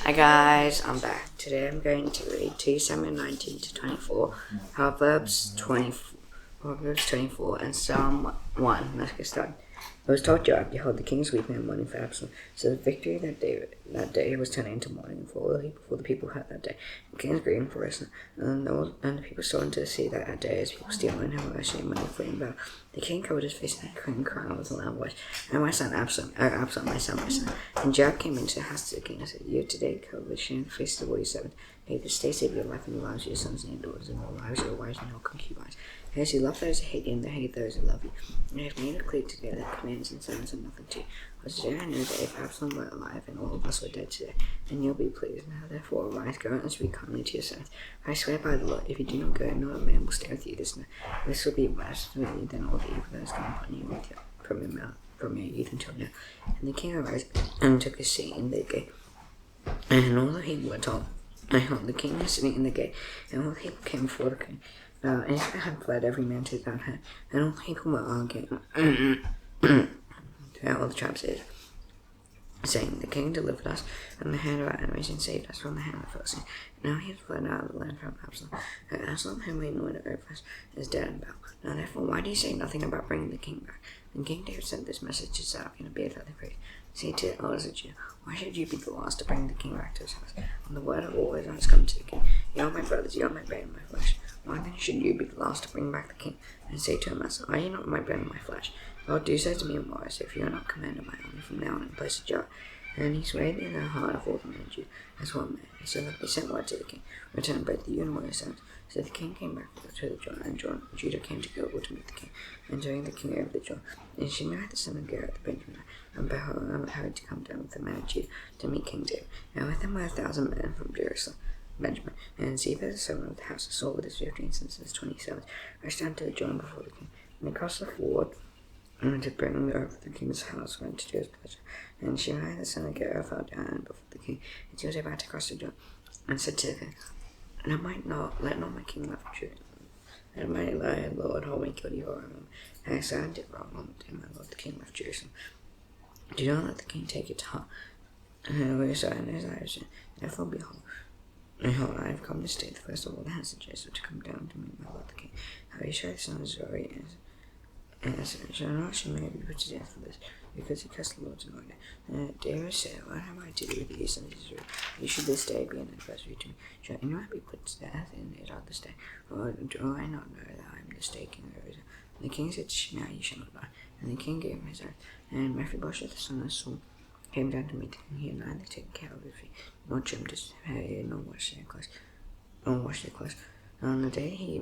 Hi guys, I'm back. Today I'm going to read 2 Samuel 19 to 24, Proverbs 24, and Psalm 1. Let's get started. It was told Joab, behold, the king is weeping and mourning for Absalom. So the victory that day was turning into mourning for the people heard that day. The king is grieving for Israel, and the people saw into the sea that day as people steal and have mercy money for him about. The king covered his face and cried with a loud voice, and my son Absalom, my son. And Joab came into the house to the king and said, you today covered with shame the faces of all your servants. May the stay save your life and the lives of your sons and your daughters, and the lives of your wives and your concubines. Because you love those who hate you, and they hate those who love you. And you have made it clear together that commands and servants are nothing to you. For today I know that if Absalom were alive, and all of us were dead today, then you'll be pleased. Now therefore arise, go and speak calmly to your servants. I swear by the Lord, if you do not go, not a man will stay with you this night. This will be worse for you than all the evil that has come upon you from your youth until now. And the king arose and took his seat in the gate. And all the people were told. The king was sitting in the gate, and all the people came before the king. Now Israel had fled every man to his own home, and all the people were arguing throughout all the tribes of Israel, saying, the king delivered us from the hand of our enemies and saved us from the hand of the Philistines. Now he has fled out of the land from Absalom. And Absalom, whom we anointed over us, is dead and bound. Now therefore, why do you say nothing about bringing the king back? And King David sent this message to Zadok and Abiathar the priest. Say to the elders of Judah, why should you be the last to bring the king back to his house? And the word of all Israel has come to the king. You are my brothers, you are my bone and my flesh. Why then should you be the last to bring back the king? And say to him, are you not my bone and my flesh? Lord, do so to me and more, if you are not commanded by honor from now on in place of Joab. And he swayed in the heart of all the men of Judah as one man. So that they sent word to the king, return both you and all your sons. So the king came back to the Jordan, and Judah came to Gilgal to meet the king, and during the king over the Jordan. And Shimei the son of Gera the Benjaminite, and Behold, hurried to come down with the men of Judah to meet King David. And with them were 1,000 men from Jerusalem, Benjamin, and Ziba the servant of the house of Saul with his 15 sons and his 27, rushed down to the Jordan before the king. And they crossed the ford, and to bring over the king's house went to do his pleasure. And Shimei the son of Gera fell down before the king, and he was about to cross the Jordan, and said to the king, let not my king love you, and my Lord hold me guilty for him. And I said I did wrong to my Lord the king left Jerusalem. Do not let the king take it to heart. And we saw in his eyes, therefore behold, I have come to stay the first of all the house of Joseph to come down to meet my Lord the king. How he showed the son of Zori and shall not Shimei be put to death for this, because he cursed the Lord's anointed. And David said, what have I to do with you, son of Israel? You should this day be an adversary to me. Shall anyone be put to death in it on this day? Or do I not know that I am the day king over Israel? And the king said to Shimei, you shall not die. And the king gave him his oath. And Mephibosheth, the son of Saul, came down to meet him. He had neither taken care of his feet, nor trimmed his hair, nor washed their clothes. And on the day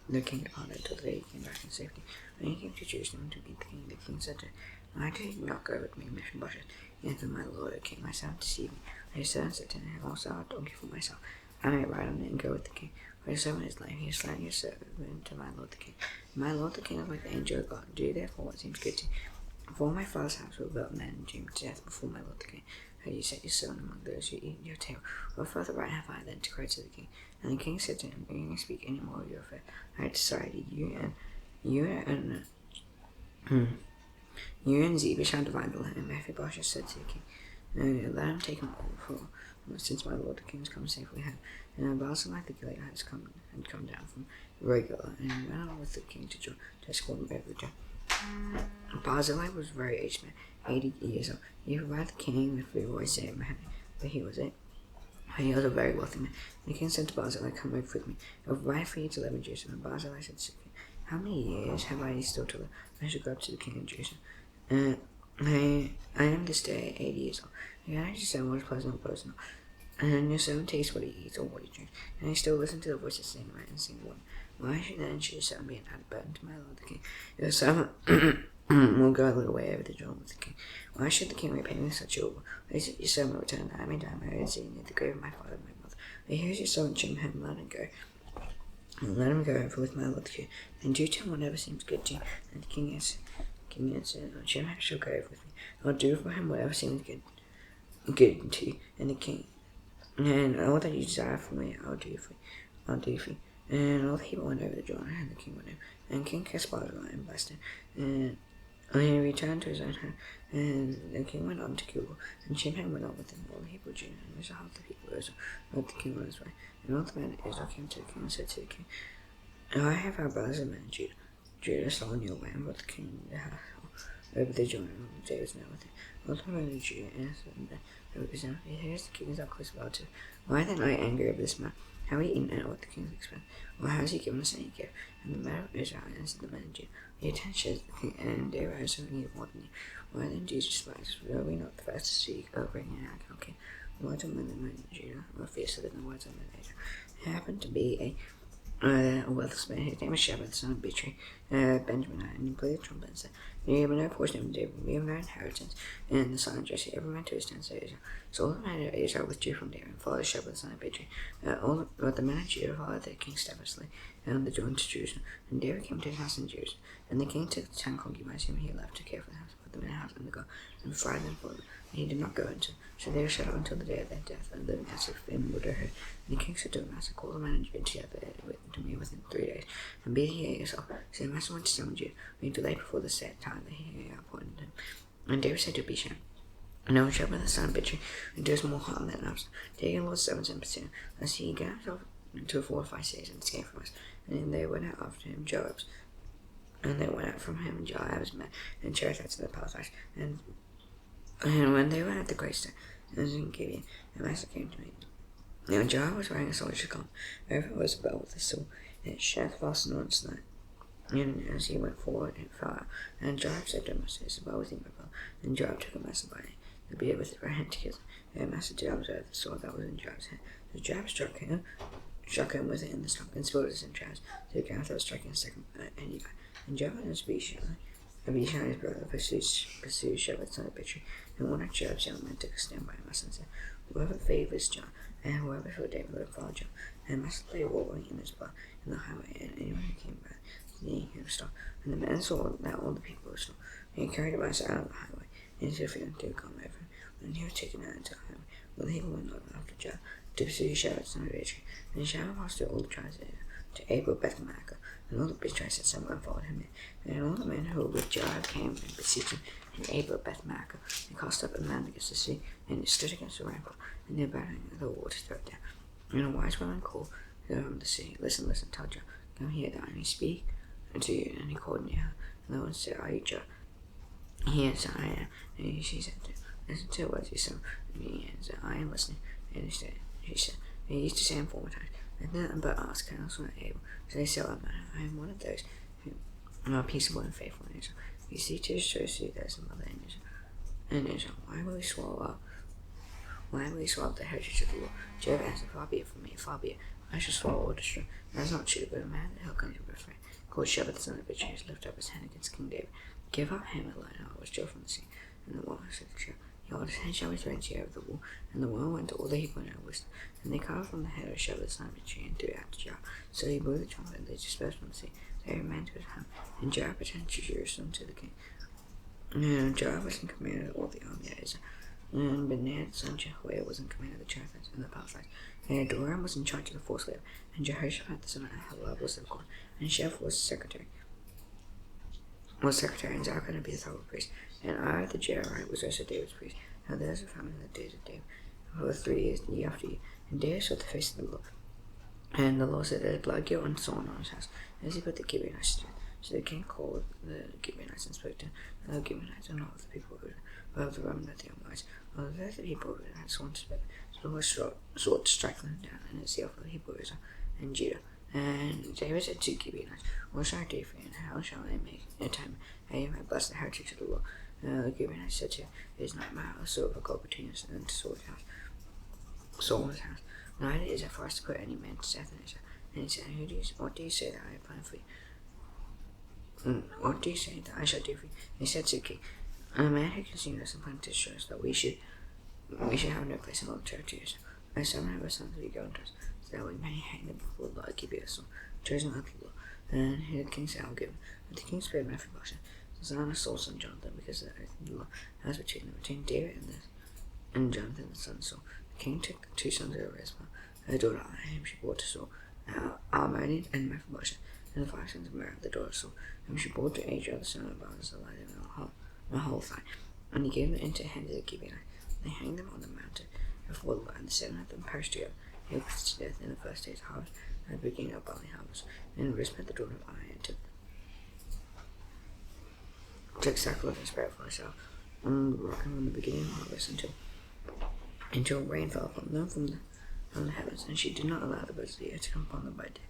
the king departed, until the day he came back in safety. When he came to Jerusalem to meet the king said to him, why did you not go with me, Mephibosheth? He answered, my lord, O king, my servant deceived me. And his servant said to him, also I don't give for myself. I may ride on it and go with the king. For his servant is lame, he has slain your servant to my lord the king. My lord the king is like the angel of God. Do therefore what seems good to you. For my father's house will build men and doom to death before my lord the king. How you set your servant among those who eat your tail. What further right have I then to cry to the king? And the king said to him, you may speak any more of your affair. I decided you and Ziba shall divide the land. And Mephibosheth said to the king, no, let him take him all, for since my lord the king has come safely home. And Barzillai the Gileadite had come down from Regular, and went on with the king to escort him over the Jordan. Barzillai was a very aged man, 80 years old. He provided the king with food always saying but he was a very wealthy man. And the king said to Barzillai, come over with me. I will provide for you to live in Jerusalem. And Barzillai said to the king, how many years have I still to live? I shall go up to the king in Jerusalem. I am this day 80 years old. And I just said what is pleasant and what is not. And your servant tastes what he eats or what he drinks. And I still listen to the voice of saying right and saying one. Why should your servant be an added burden to my lord the king? Your servant will go a little way over the Jordan with the king. Why should the king repay me such a reward? Why should your servant return that I may die my own city near the grave of my father and my mother? But here is your servant him, let him go. And let him go over with my lord the king. And do to him whatever seems good to you. And the king answered, Jim shall go over with me. I'll do for him whatever seems good to you. And the king, and all that you desire from me, I'll do for you. And all the people went over the Jordan, and the king went over. And King kissed Barzillai and blessed him. And he returned to his own home, and the king went on to Google, and Chimham went on with him, all the people of Judah, and also half the people of Israel, went the king on his way. And all the men of Israel came to the king and said to the king, I have our brothers and men in Judah. Judah saw in your way, and brought the king the house over the Jordan, and David's now with him. All the men of Judah answered and represented, here's the king is our close relative. Why then are you angry over this man? Have we eaten at what the king's expense? Or has he given us any gift? And the men of Israel answered the men of Judah, the attention of the king, and David has something you more than you. Why then do you despise? Were we not the first to seek over in your account, king? The words of men of Judah were fiercer than the words of men of Israel. It happened to be a wealthless man, his name was Sheba, the son of Bichri, Benjamin, and he played the trumpet and said, we have no portion of David, we have no inheritance in the son of Jesse, every man to his tent, so Israel. So all the men of Israel withdrew from David and followed Sheba, the son of Bichri. But the men of Judah followed their king steadfastly, and the journey to Jerusalem. And David came to his house in Jerusalem. And the king took the 10 concubines whom he left to care for the house, put them in the house and the guard, and fried them for them. And he did not go into. So they were shut up until the day of their death, and living as if in widowhood. And the king said to the master, call the men of Judah together to me within 3 days, and be here yourself. So the master went to summon Judah, being delayed before the set time that he appointed him. And David said to Abishai, no Sheba the son of Bichri, who does more harm than Absalom, taking the Lord's servants and pursue him, lest he get himself into 45 cities and escape from us. And they went out after him, Joab's. And they went out from him, and Joab's men, and chariots to the palace. And when they were at the great stone, it was in Gibeon, the master came to me. Now Joab was wearing a soldier's garment, over it was a belt with a sword, and its sheath fastened on its neck. And as he went forward, it fell out. And Joab said to him, is the bow within my belt? And Joab took a master by the beard with his right hand to kiss him. And master Joab observed the sword that was in Joab's hand. So Joab struck him with it in the stomach, and spilled his entrails to the ground without striking a second, and he died. And Joab and Abishai, his brother, pursued Sheba, the son of Bichri, and one of Joab's young men took a stand by him and said, whoever favors John, and whoever for David will follow John. And master lay rolling in his blood in the highway, and anyone who came by, seeing him stopped. And the men saw that all the people were stopped. And he carried master out of the highway, into the field to come over him. And he was taken out into the highway, but the people went not after Joab, to pursue Sheba, the son of Bichri. And Sheba passed through all the tribes of Israel, to Abel Beth-Maachah, and all the Bichrites that someone followed him in. And all the men who were with Joab came and besieged him in Abel Beth-Maachah. They cast up a man against the sea, and it stood against the rampart, and they battering the wall to throw it down. And a wise woman called from the sea, listen, tell Joab, come here, that I may speak unto you. And he called near her, and the one said, are you Joab? He answered, I am. And she said, listen to what you said. And he answered, I am listening. And she said, they used to say in former times, let nothing but ask counsel and able. So they said, I am one of those who are peaceable and faithful in Israel. You see to show you there is a mother in Israel. And Israel, why will we swallow up? Why will we swallow up the heritage of the Lord? Joab answered, far be it from me, far be it. I shall swallow or destroy. That is not true, but a man that he'll come to refrain, called Sheba the son of Bichri, has lifted up his hand against King David. Give up him a lion heart was Joe from the sea. And the woman said to Joab, your head shall be thrown to you over the wall. And the woman went to all the Hebrew and her wisdom. And they cut off from the head of Sheba the son of Bichri, and threw it after Joab. So he blew the trumpet, and they dispersed from the sea. They remained to his home. And Joab returned to Jerusalem to the king. And Joab was in command of all the army of Israel. And Benaiah the son of Jehoiada was in command of the chariots and the palace. And Adoram was in charge of the force later. And Jehoshaphat the son of Ahilud was their guard. And Sheph was secretary. And Zachar to be the third priest. And I, the Jerahite, was also David's priest. Now there was a famine in the days of David, for 3 years, year after year. And David saw the face of the Lord. And the Lord said, there is blood guilt and someone on his house. And as he put the Gibeonites to death. So the king called the Gibeonites and spoke to them. And the Gibeonites are not of the people of Israel, but of the remnant of the unwise. Although the people of Israel had sworn to spare them, so the Lord sought to strike them down, and it's the offer of the people of Israel and Judah. And David said to Gibeonites, what shall I do for you, and how shall I make atonement, that you may bless the heritage of the Lord? And the Gibeonites said to him, it is not a matter of silver God between us and to Saul's house. Neither is it for us to put any man to death in Israel. And he said, what do you say that I have planned for you? What do you say that I shall do for you? And he said to the king, a man who consumed us and planned to destroy us, that we should have no place in all the territories. I summon our sons to be going to us, so that we may hang them before the Lord, keep us chosen of the Lord. And the king said, I will give him. But the king spared Mephibosheth, the son of Saul, son Jonathan, because the oath of the Lord has between David and Jonathan, the son of Saul. The king took the 2 sons of Rizpah, her daughter, whom she brought to Saul, Armonian and Mephibosheth, and the 5 sons of Merab the daughter of Saul, whom she bore to Adriel the son of Baaz, the light of the whole thigh. And he gave them into the hands of the Gibeonites. They hanged them on the mountain before the Lord, and the 7 of them perished together. He was put to death in the first day's harvest, at the beginning of barley harvest. And Rizpah the daughter of Aiah took sackcloth and spread it for herself on the rock and on the beginning of harvest until rain fell upon them from the heavens, and she did not allow the birds of the air to come upon them by day,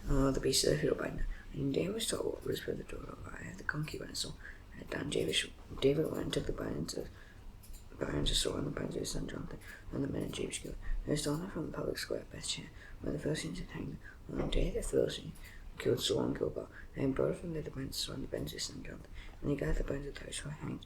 the beasts of the field by night. And David was told what Rizpah the daughter of Aiah, the concubine of Saul, had done. David went and took the bones of Saul and the bones of his son Jonathan, and the men of Jabesh killed. They stole them from the public square of Bethshan, where the Philistines had hanged them. On the day the Philistines killed Saul and Gilboa, and brought from there the bones of Saul and the bones of his son Jonathan. And they gathered the bones of those who were hanged,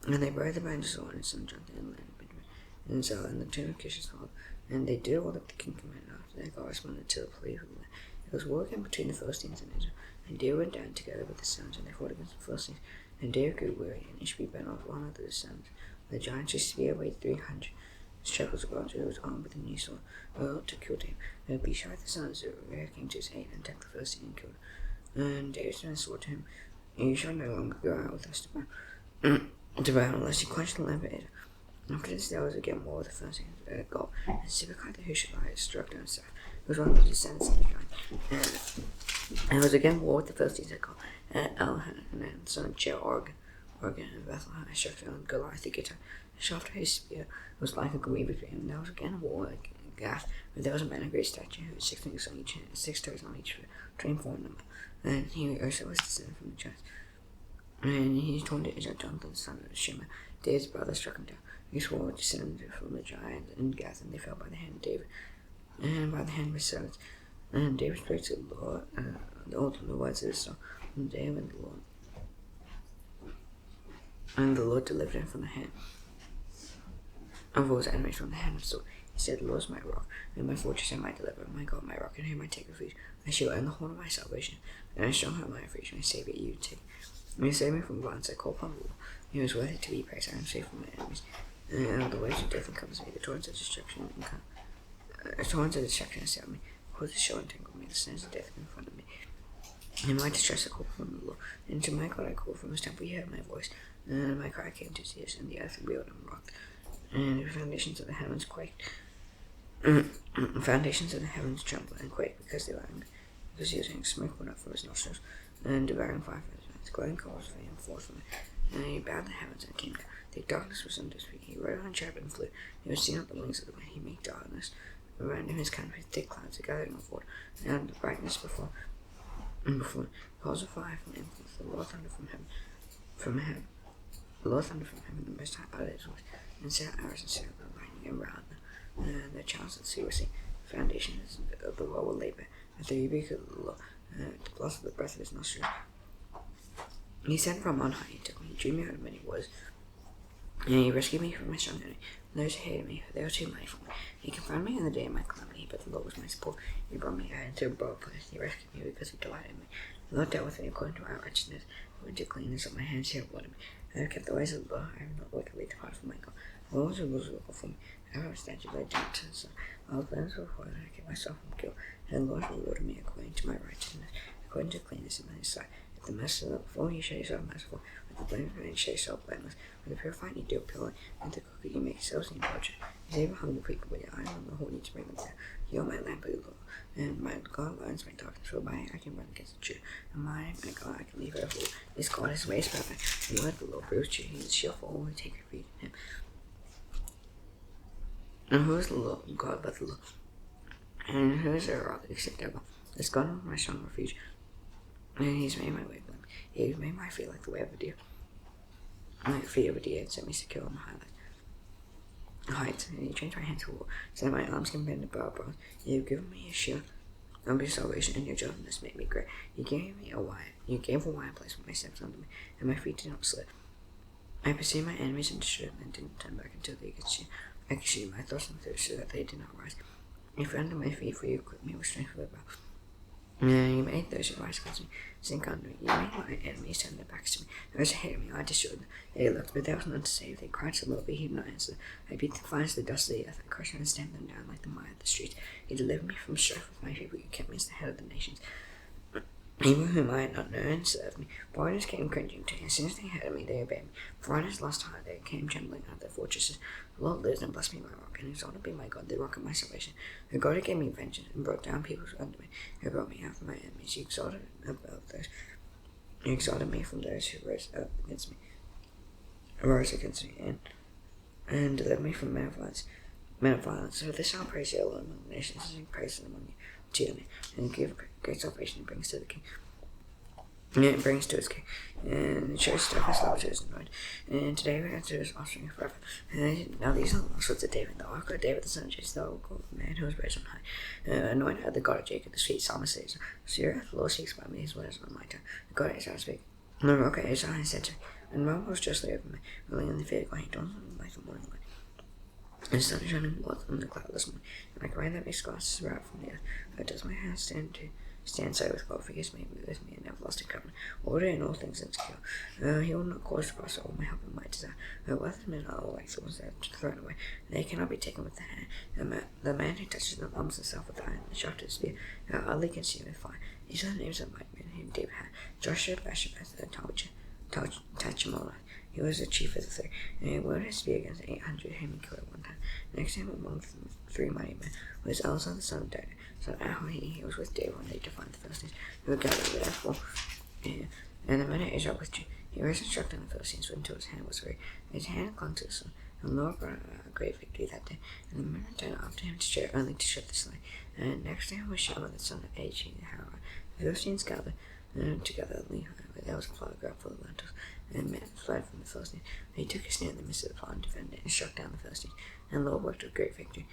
and they buried the bones of Saul and his son Jonathan in the land of Benjamin, in Zell, and the tomb of Kish's father. And they did all that the king commanded after their God responded to the plea of the land. It was war again between the Philistines and Israel, and David went down together with his sons, and they fought against the Philistines. And David grew weary, and Ishbi bent off one of his sons. The giant, whose spear weighed 300 shekels of gold, who was armed with a new sword, to kill him. And Abishai the son of Zeruiah came to his aid and attacked the Philistine and killed him. And David sent a sword to him, "You shall no longer go out with us to battle unless you quench the lamp of Israel." After this there was again war with the Philistines at Gob, and Sibbecai the Hushite struck down Seth, who was one of the descendants of the giant. And there was again war with the Philistines at Gob, and Elhanan, son of Jael, Oregon and Bethlehem, struck down Goliath the Gittite. The shaft of his spear was like a greaves between him. There was again war at Gath, where there was a man of great stature who had 6 fingers on each hand, 6 toes on each foot, 24 in number. And he also was descended from the giants. And he torn to Israel, Jonathan, son of Shema, David's brother, struck him down. He swore descended from the giant in Gath, and they fell by the hand of David, and by the hand of his servants. And David spoke to the Lord, the words of his song, from the day when the Lord. And the Lord delivered him from the hand of all his enemies, from the hand of Saul. He said, "The Lord is my rock, and my fortress, and my deliverer, my God, my rock, and whom I take refuge, my shield, and the horn of my salvation, and my stronghold, my refuge, my Savior, you take. And you save me from violence, I call upon the Lord. He is worthy to be praised. I am safe from my enemies. And all the ways of death encompass me, the torrents of destruction assail me. Cause the shell entangle me, the snares of death in front of me. In my distress I called upon the Lord, and to my God I called from his temple. He heard my voice, and my cry came to his ears, and the earth reeled and rocked, and the foundations of the heavens quaked. The foundations of the heavens trembled and quaked because they were angry, because he was angry. Smoke went up from his nostrils, and devouring fire from his mouth. Glowing coals flamed forth from it, and he bowed the heavens and came down. Thick darkness was under his feet. He rode on a cherub and flew. He was seen on the wings of the wind. He made darkness around him. His canopy, thick clouds, gathering of water, and the brightness before calls of fire from him. The Lord thundered from heaven. The Lord thundered from heaven. The Most High uttered his voice, and set arrows and set the lightning around them. And the channels of the sea were seen. The foundations of the world were laid bare. At the rebuke of the Lord, the blast of the breath of his nostrils. He sent from on high. He took me. He drew me out of many waters. And he rescued me from my strong enemy, from those who hated me, for they were too many for me. He confirmed me in the day of my calamity, but the Lord was my support. He brought me out into a broad place. He rescued me because he delighted in me. The Lord dealt with me according to my righteousness. According to cleanness of my hands, he rewarded me. I have kept the ways of the Lord. I have not wickedly departed from my God. The Lord's rules were before me. I have a statute I did not turn aside. All plans were before I kept myself from guilt. And the Lord rewarded me according to my righteousness, according to cleanness in his sight. If the merciful look before you, show yourself merciful. With the blameless, you show yourself blameless. With the purifying, you deal purely. With the crooked, you make yourselves seem righteous. You save a humble people with your eyes on the holy to bring them down. You are my lamp, O Lord, and my God learns my darkness. For by it I can run against the truth. And my God, I can leave her fool. His God, his ways perfect. The word of the Lord proves true. He is a shield for all who take refuge in him. And who is the Lord God but the Lord? And who is there other except ever? This God is my strong refuge. And he has made my way blunt. He has made my feet like the way of a deer. Like the feet of a deer, and set me secure on the heights. And he changed my hand to war, so that my arms can bend the bow of bronze. You have given me a shield of your salvation, and your gentleness made me great. You gave a wide place for my steps under me, and my feet did not slip. I perceived my enemies and destroyed them, and did not turn back until they could see. I could see my thoughts and thirst, so that they did not rise. You found my feet, for you equipped me with strength for the battle. You made those who rise against me sink under me. You made my enemies turn their backs to me. Those who hated me, I destroyed them. They looked, but there was none to save. They cried to the Lord, but he did not answer. I beat the fires to the dust of the earth. I crushed them and stamped them down like the mire of the streets. You delivered me from strife with my people. You kept me as the head of the nations. Even whom I had not known served me. Foreigners came cringing to me. As soon as they heard of me, they obeyed me. Foreigners lost heart, they came trembling out of their fortresses. The Lord lives and blessed me, my rock, and exalted be my God, the rock of my salvation. The God who gave me vengeance and brought down peoples under me, who brought me out from my enemies. He exalted me from those who rose against me, and delivered me from men of violence. So this I'll praise the Lord among the nations, and sing praise among you to me, and give great salvation brings to the king. And it brings to his king, and it shows steadfast love to his anointed. And today we enter his offspring forever. And now these are the last words of David, the ark of David, the son of Jesse, the man who was raised on high. Anointed the God of Jacob, the sweet psalmist says, "Sir, the Lord speaks by me, his words on my tongue. The God of Israel speak. The rock of Israel has said to me, and Rome was justly over me, ruling in the fear of God, he dawns like the morning light. And the sun is shining forth from the cloudless morning, and like rain that makes glasses sprout from the earth. Where does my hand stand so with God, forgives me, with me, and never lost a covenant. Order in all things insecure. He will not cause to prosper all my help and my desire. Wealth men are all like thorns that are thrown away, and they cannot be taken with the hand. The man who touches them arms himself with iron, and the shaft of his spear, utterly consumed with fire. These are the names of mighty men whom David had: Joshua, Bashabeth, and Tachimona. He was the chief of the three, and he wielded his spear against 800 whom he killed at one time. Next to him among the three mighty men was Elzah the son of David. So he was with David when they defied the Philistines, who were gathered therefore. And the men of Israel withdrew. He rose and struck down the Philistines until his hand was weary. His hand clung to the sun, and the Lord brought a great victory that day. And the men returned after him only to shut the slain. And next to him was Shammah the son of H. the Hararite. The Philistines gathered together at Lehi, where there was a flour ground full of lentils, and men fled from the Philistines. He took his stand in the midst of the plot and defended it, and struck down the Philistines. And the Lord worked with great victory.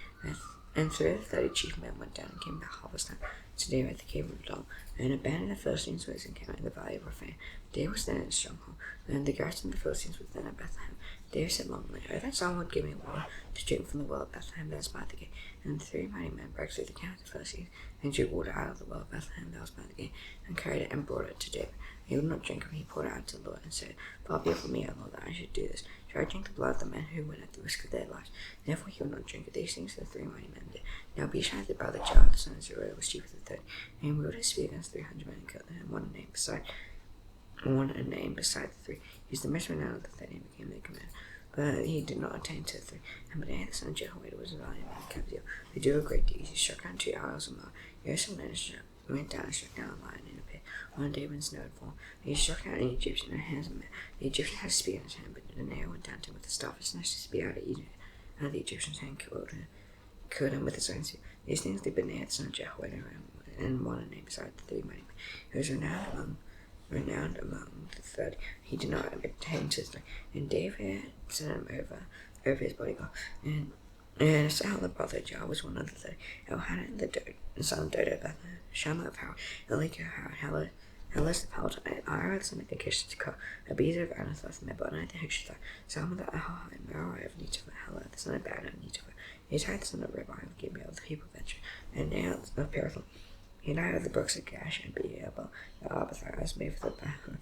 And 3 of the 30 chief men went down and came back harvest time to David at the cave of Adullam, and abandoned the Philistines was encamped in the valley of Rephaim. David was then in his stronghold, and the garrison of the Philistines was then at Bethlehem. David said longingly, "Oh, that someone would give me water to drink from the well of Bethlehem that was by the gate." And the 3 mighty men broke through the camp of the Philistines, and drew water out of the well of Bethlehem that was by the gate, and carried it and brought it to David. He would not drink, and he poured it out to the Lord, and said, "Far be it from me, O Lord, that I should do this. Should I drink the blood of the men who went at the risk of their lives?" Therefore he would not drink of these things. The 3 mighty men did. Now Abishai the brother Joab the son of Zeruiah was chief of the 30, and he wielded his spear against 300 men and killed them, and one a name beside the 3. He was the most renowned of the 30 and became their commander. But he did not attain to the 3. And Benaiah the son of Jehoiada was a valiant man and kept Zeal. They do a great deed. He struck down 2 arrows of Moab. He also went down and struck down a lion in a pit on David's node fall. He struck down an Egyptian in the hands of men. The Egyptian had a spear in his hand, but Benaiah went down to him with a staff and snatched his spear out of the Egyptian's hand, killed him with his own spear. These things did Benaiah the son of Jehoiada, and one a name beside the 3 mighty men. He was renowned among the 30. He did not attain to the 3. And David set him over his bodyguard. And Saul the brother of Joab was one of the 30. Elhanan the son of Dodo of Bethlehem, Shammah of Harod, Eliku of Harod, Helas the Palatite, Ira the son of Akish the Koh, Abiezer of Anathoth, Mebonai the Hushathite, Salmon the Ahai, Merari of Netopher, Helah the son of Baran of Netopher, Itai the son of Rabbi of Gibeah of the people of Venture, and Nael of Pirathon. He died of the brooks of Gash and Beabel, the Arbathar was made for the Bahur.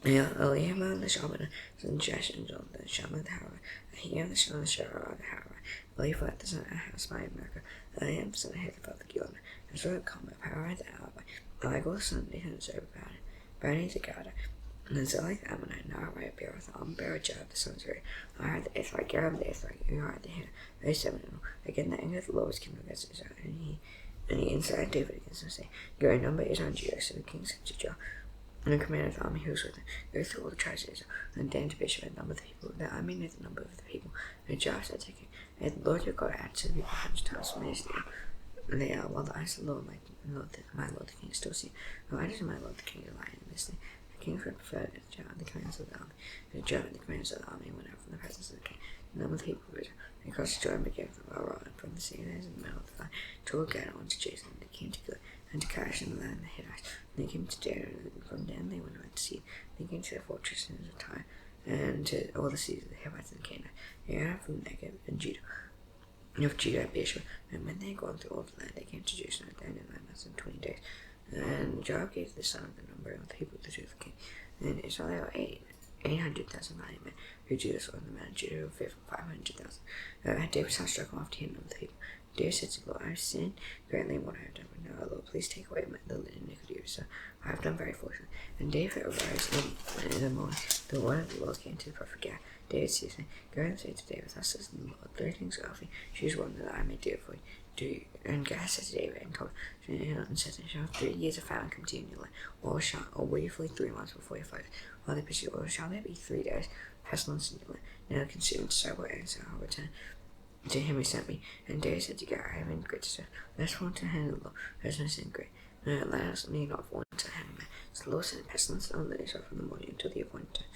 Eliam the Shaman, son of Jesh and John the Shaman the Harah, Ahiam the son of Sharah the Harah, Eliphat the son of Ahaz by America, Eliam the son of Hithophel the Gilman, and so come of Harah the Arba, Eligor the son of Nathan the Sober Bani the Gada, and Zelith the Ammonite, Narai of Beeratham, Berajah the son of Zuri, Ahar the Ithra, Garab the Ithra, Uhar the Hannah, very 7 in all. Again the anger of the Lord was kindled against Israel, and he incited David against him, saying, "Your number is on Judah," so the king said to Joab, and the commander of the army who was with him, "Go through all the tribes of Israel, and Dan to Bishop and number the people, that I may know the number of the people." And Joab said to the king, "May the Lord your God add to the people 100 times as many as they are, while the eyes of the Lord, my Lord the king, still see. Why does my Lord the king lie in this thing?" The king preferred Joab, the commanders of the army, and Joab and the commanders of the army went out from the presence of the king. The number of the people of Israel, and crossed Jordan, but gave them and from the sea in the middle of the fire, toward Gad on to Jason, and they came to Gilead, and to Kash in the land of the Hittites. And they came to Dan, and from Dan they went to sea. They came to their fortress in Tyre, and to all the cities of the Hivites and the Canaanites. They ran out from Negev and Judah, of Judah and Beersheba. And when they had gone through all the land, they came to Jerusalem at the end of 9 months and 20 days. And Joab gave the son of the number of the people to the king. And Israel were 800,000 mighty men who Judah saw, and the men of Judah were 500,000. At David's house struck off to him of the people. David said to the Lord, I have sinned greatly in what I have done, but now, Lord, please take away the iniquity of so I have done very foolishly. And David arose in the morning. The word of the Lord came to the prophet Gad. David said to him, go and say to David, thus says the Lord, 3 things are offered, choose one that I may do it for you. And Gad said to David and told him, and said to him, shall 3 years of famine come to you in your land, or will you flee 3 months before your foes? While they pursue, or shall there be 3 days pestilence in your land? Now consumed, so will answer, I'll return to him who sent me. And David said to Gad, I have in great distress. Let us fall into the hand of the Lord, there is no sin great. Let us need not fall into the hand of man. So the Lord sent pestilence on Israel from the morning until the appointed time.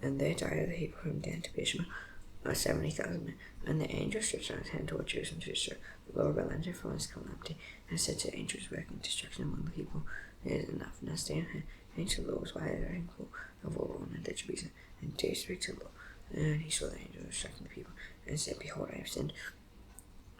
And there died of the people from Dan to Beersheba 70,000 men. And the angel stretched out his hand toward Jerusalem to destroy. The Lord relented from his calamity, and said to the angels working destruction among the people, it is enough, now stay on hand. The angel of the Lord was by the full of all, and there should be sin. And David spake to the Lord, and he saw the angel striking the people, and said, behold, I have sinned,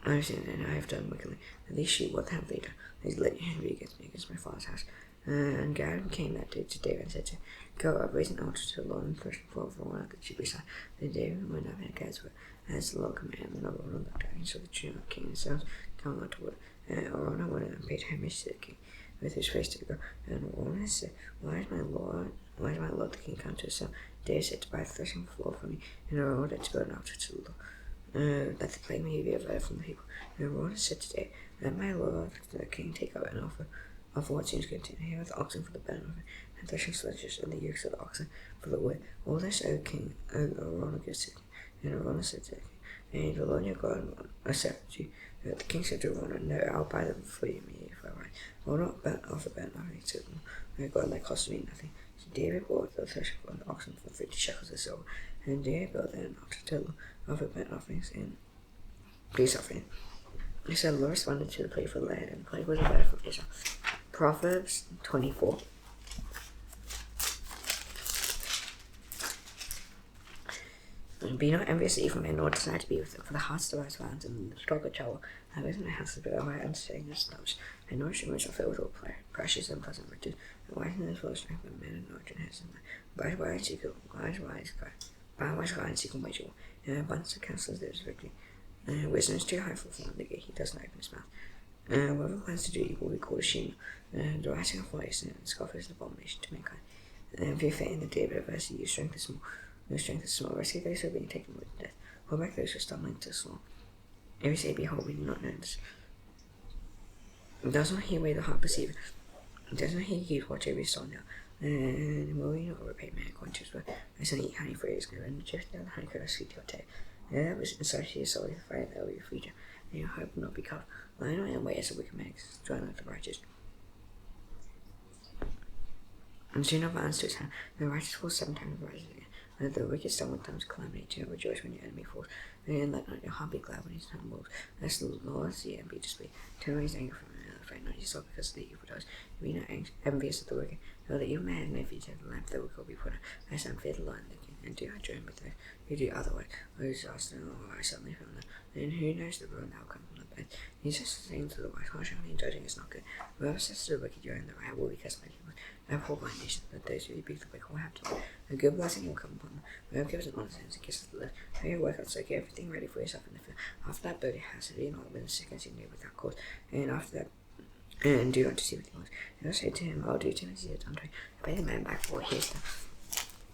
and I have done wickedly. And these sheep, what have they done? They let your hand be against me, against my father's house. And Gad came that day to David and said to him, go up, raise an altar to the Lord, and threshing floor for one of the sheep beside. Then David went up and Gad's word, as the Lord commanded. And Araunah looked at him, and saw the children of the king and sons coming out toward. And Araunah went up and paid homage to the king, with his face to the ground. And Araunah said, why is my lord the king come to himself? David said, to buy a threshing floor for me, and Araunah to build an altar to the Lord. That the plague may be averted from the people. And Araunah said to David, let my lord the king take up an offer of what seems good to him. Here with oxen for the burnt offering, and threshing sledges, and the yokes of the oxen for the wood. All this, O king, Araunah gives to the king. And Araunah said to the king, and the Lord your God accept you. The king said to Araunah, no, I'll buy them for you immediately if I write. I will not offer burnt offering to them. My God, that cost me nothing. So David bought the threshing floor and the oxen for 50 shekels of silver. And David built there an altar to offer burnt offerings and peace offering. He said, the Lord responded to the plague for the land, and the plague was averted from Israel. Proverbs 24. Be not envious of evil men, nor desire to be with them, for the hearts devise violence, and the struggle trouble. I was in the house of the right understanding of snows, and nourishing which are filled with all precious and pleasant riches, and wisdom is full of strength, and men and knowledge and has in mind. Wise seek a wage war, and abundance of counselors there is victory. Wisdom is too high for the gate, he does not open his mouth. Whoever plans to do evil will be called a shame. The writing of lies and scoffers is an abomination to mankind. If you faint in the day of adversity, your strength is small. No strength is small. Rescue those who are being taken with death. Hold back those who are stumbling to the slow. If you say, behold, we do not know this. Does not he weigh the heart perceive? Does not he keep watch over his soul now? And will he not repay man according to his word? I shall eat honey for his good, and just down the honey could I sweet to your tail. And that was inside your soul, the fire that will be your future, and your hope will not be cut. Lie not in wait as a wicked man, join not the righteous. And do not violence to his hand, the righteous falls 7 times and rises again. And the wicked stumble times calamity, do not rejoice when your enemy falls, and let not your heart be glad when he stumbles, lest the Lord see and be displeased. Turn away his anger from him, and fret not yourself because of the evil does. Be not envious of the wicked, though the evil man has no feet of the lamp, the wicked will be put out. I stand fear the Lord and the king, and do not join with those who do otherwise. Those are still rise suddenly from them, and who knows the ruin that will come from the bed. He says the same to the wise, harshly and judging is not good. Whoever says to the wicked, you are in the right, will be cast by people. Therefore, by nation, that those who rebuke the wicked will have to. A good blessing will come upon them. Whoever gives an honest hand and kisses the lips. How you work out, so get everything ready for yourself in the field. After that, build your house, and be not with the sickness you knew without cause. And after that, and do not deceive with yours. And I say to him, I'll do to him as he has done to me. I pay the man back for what he has done.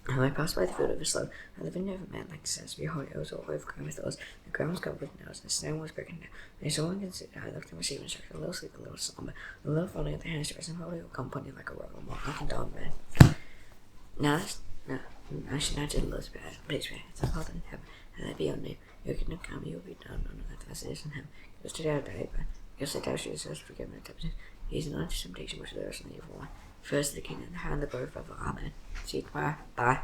And I passed by the field of the slope, and the vineyard of a man like says, behold, it was all overgrown with thorns, the ground was covered with nails, and the stone was broken down. And someone considered, I looked and received instruction, a little sleep, a little slumber, a little falling of the hands to rest, and probably will come upon you like a rock, and walk like a dog man. I should not do the Lord's prayer, please pray, it's a Father in heaven, and that be your name. Your kingdom come, your will be done on earth as it is in heaven. Give us today our daily bread. Give us the devil should us forgive our temptations. Lead us not into temptation, but deliver us from the evil one. First the kingdom, the power, and the glory forever. Amen. See you tomorrow. Bye.